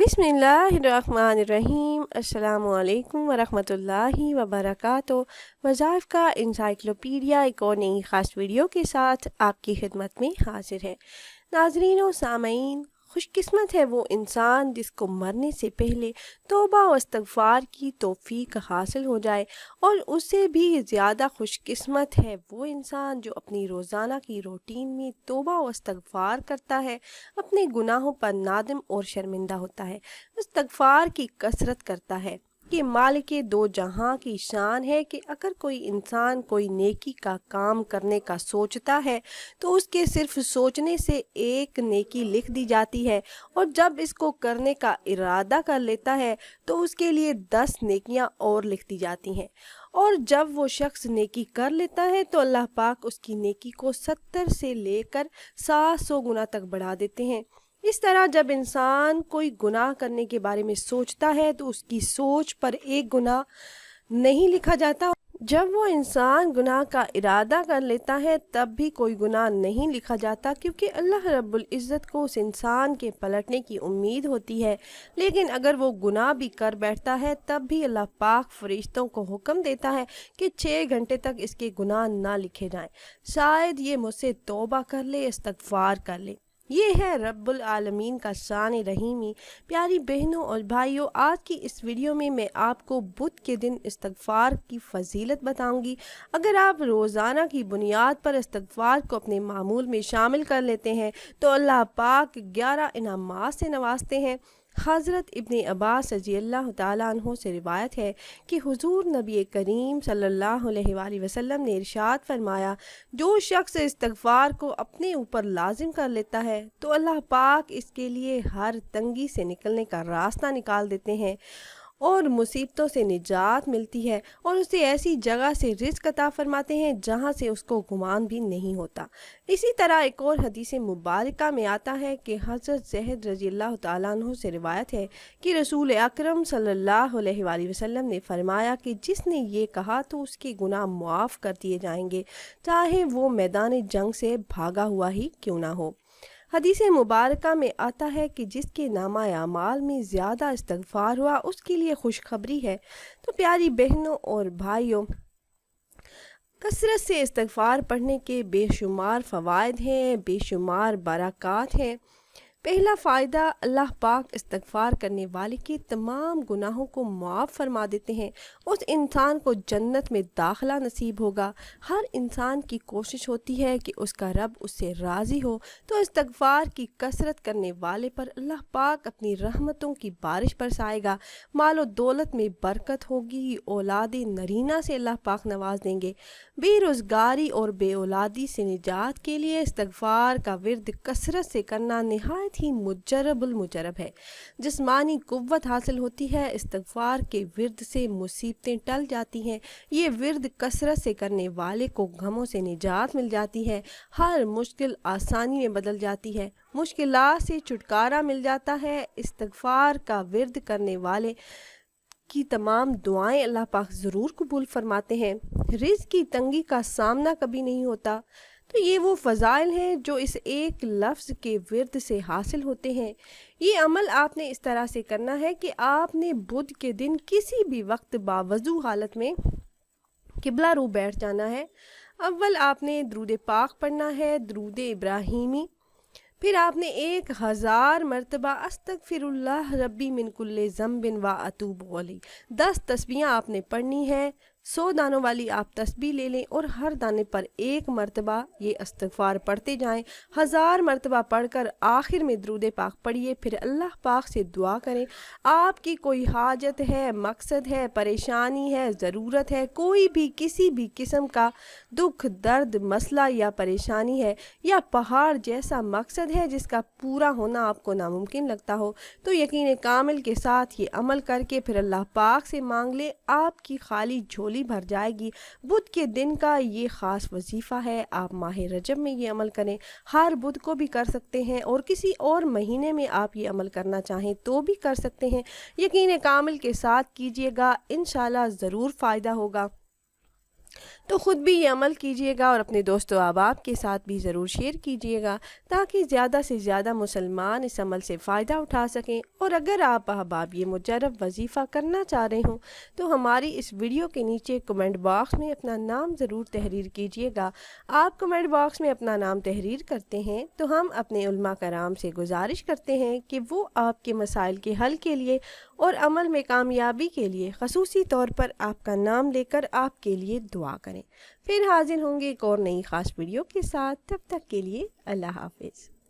बिस्मिल्लाहिर्रहमानिर्रहीम। अस्सलामु अलैकुम वरहमतुल्लाहि वबरकातुहू। वज़ाइफ का इंसाइक्लोपीडिया एक और नई ख़ास वीडियो के साथ आपकी खिदमत में हाजिर है। नाज़रीन व सामईन, खुशकिस्मत है वो इंसान जिसको मरने से पहले तौबा व इस्तग़फ़ार की तौफ़ीक हासिल हो जाए, और उससे भी ज़्यादा खुशकिस्मत है वो इंसान जो अपनी रोज़ाना की रूटीन में तौबा व इस्तग़फ़ार करता है, अपने गुनाहों पर नादिम और शर्मिंदा होता है, इस्तग़फ़ार की कसरत करता है। कि मालिक दो जहां की शान है कि अगर कोई इंसान कोई नेकी का काम करने का सोचता है तो उसके सिर्फ सोचने से एक नेकी लिख दी जाती है, और जब इसको करने का इरादा कर लेता है तो उसके लिए 10 नेकियां और लिख दी जाती हैं, और जब वो शख्स नेकी कर लेता है तो अल्लाह पाक उसकी नेकी को 70 से लेकर 700 गुना तक बढ़ा देते हैं। इस तरह जब इंसान कोई गुनाह करने के बारे में सोचता है तो उसकी सोच पर एक गुनाह नहीं लिखा जाता। जब वो इंसान गुनाह का इरादा कर लेता है तब भी कोई गुनाह नहीं लिखा जाता, क्योंकि अल्लाह रब्बुल इज़्ज़त को उस इंसान के पलटने की उम्मीद होती है। लेकिन अगर वो गुनाह भी कर बैठता है तब भी अल्लाह पाक फरिश्तों को हुक्म देता है कि 6 घंटे तक इसके गुनाह ना लिखे जाएं, शायद ये मुझसे तौबा कर ले, इस्तग़फ़ार कर ले। ये है रब्बुल आलमीन का शान रहीमी। प्यारी बहनों और भाइयों, आज की इस वीडियो में मैं आपको बुध के दिन इस्तग़फ़ार की फ़जीलत बताऊंगी। अगर आप रोज़ाना की बुनियाद पर इस्तग़फ़ार को अपने मामूल में शामिल कर लेते हैं तो अल्लाह पाक 11 इनामात से नवाजते हैं। हज़रत इब्ने अब्बास रज़ियल्लाहु ताला अन्हु से रिवायत है कि हुज़ूर नबी करीम सल्लल्लाहु अलैहि वसल्लम ने इरशाद फरमाया, जो शख्स इस्तग़फ़ार को अपने ऊपर लाजिम कर लेता है तो अल्लाह पाक इसके लिए हर तंगी से निकलने का रास्ता निकाल देते हैं और मुसीबतों से निजात मिलती है, और उसे ऐसी जगह से रिज़्क़ अता फरमाते हैं जहाँ से उसको गुमान भी नहीं होता। इसी तरह एक और हदीस मुबारका में आता है कि हज़रत ज़ैद रज़ियल्लाहु ताला अन्हु से रिवायत है कि रसूल अकरम सल्लल्लाहु अलैहि वसल्लम ने फरमाया कि जिसने ये कहा तो उसके गुनाह मुआफ़ कर दिए जाएंगे, चाहे वो मैदान जंग से भागा हुआ ही क्यों ना हो। हदीस मुबारका में आता है कि जिसके नामा अमाल में ज़्यादा इस्तग़फ़ार हुआ उसके लिए खुशखबरी है। तो प्यारी बहनों और भाइयों, कसरत से इस्तग़फ़ार पढ़ने के बेशुमार फ़वाइद हैं, बेशुमार बरक़ात हैं। पहला फ़ायदा, अल्लाह पाक इस्तग़फ़ार करने वाले के तमाम गुनाहों को माफ़ फरमा देते हैं। उस इंसान को जन्नत में दाखिला नसीब होगा। हर इंसान की कोशिश होती है कि उसका रब उससे राज़ी हो, तो इस्तग़फ़ार की कसरत करने वाले पर अल्लाह पाक अपनी रहमतों की बारिश बरसाएगा। मालो दौलत में बरकत होगी, औलाद नरीना से अल्लाह पाक नवाज देंगे। बेरोज़गारी और बेऔलादी से निजात के लिए इस्तग़फ़ार का विर्द कसरत से करना नहायत ही मुजरबुल मुजरब है। जिस्मानी कुव्वत हासिल होती है, इस्तग़फ़ार के विर्द से मुसीबतें टल जाती हैं। ये विर्द कसरत से करने वाले को गमों से निजात मिल जाती है, हर मुश्किल आसानी में बदल जाती है, मुश्किलात से छुटकारा मिल जाता है। इस्तग़फ़ार का विर्द करने वाले की तमाम दुआएं अल्लाह पाक ज़रूर कबूल फरमाते हैं। रिज़्क़ की तंगी का सामना कभी नहीं होता। तो ये वो फ़ज़ाइल हैं जो इस एक लफ्ज़ के विर्द से हासिल होते हैं। ये अमल आपने इस तरह से करना है कि आपने बुध के दिन किसी भी वक्त बावज़ू हालत में किबला रू बैठ जाना है। अव्वल आपने दरूद पाक पढ़ना है, दरूद इब्राहीमी। फिर आपने 1000 मरतबा अस्तगफिरुल्लाह रब्बी मिन कुल्ले ज़म्बिन व अतूबु अलैह 10 तस्बीहां आपने पढ़नी है। 100 दानों वाली आप तस्बीह ले लें और हर दाने पर 1 मरतबा ये इस्तग़फ़ार पढ़ते जाएं। 1000 मरतबा पढ़कर आखिर में दरूद पाक पढ़िए। फिर अल्लाह पाक से दुआ करें। आपकी कोई हाजत है, मकसद है, परेशानी है, ज़रूरत है, कोई भी किसी भी किस्म का दुख, दर्द, मसला या परेशानी है, या पहाड़ जैसा मकसद है जिसका पूरा होना आपको नामुमकिन लगता हो, तो यकीन कामिल के साथ ये अमल करके फिर अल्लाह पाक से मांग ले, आपकी खाली झोली भर जाएगी। बुध के दिन का ये ख़ास वजीफ़ा है। आप माह रजब में ये अमल करें, हर बुध को भी कर सकते हैं, और किसी और महीने में आप ये अमल करना चाहें तो भी कर सकते हैं। यकीन कामिल के साथ कीजिएगा, इंशाल्लाह ज़रूर फ़ायदा होगा। تو خود بھی یہ عمل کیجیے گا اور اپنے دوست و احباب کے ساتھ بھی ضرور شیئر کیجیے گا تاکہ زیادہ سے زیادہ مسلمان اس عمل سے فائدہ اٹھا سکیں۔ اور اگر آپ احباب یہ مجرب وظیفہ کرنا چاہ رہے ہوں تو ہماری اس ویڈیو کے نیچے کمنٹ باکس میں اپنا نام ضرور تحریر کیجیے گا۔ آپ کمنٹ باکس میں اپنا نام تحریر کرتے ہیں تو ہم اپنے علماء کرام سے گزارش کرتے ہیں کہ وہ آپ کے مسائل کے حل کے لیے اور عمل میں کامیابی کے لیے خصوصی طور پر آپ کا نام لے کر آپ کے لیے دعا کریں۔ پھر حاضر ہوں گے ایک اور نئی خاص ویڈیو کے ساتھ، تب تک کے لیے اللہ حافظ۔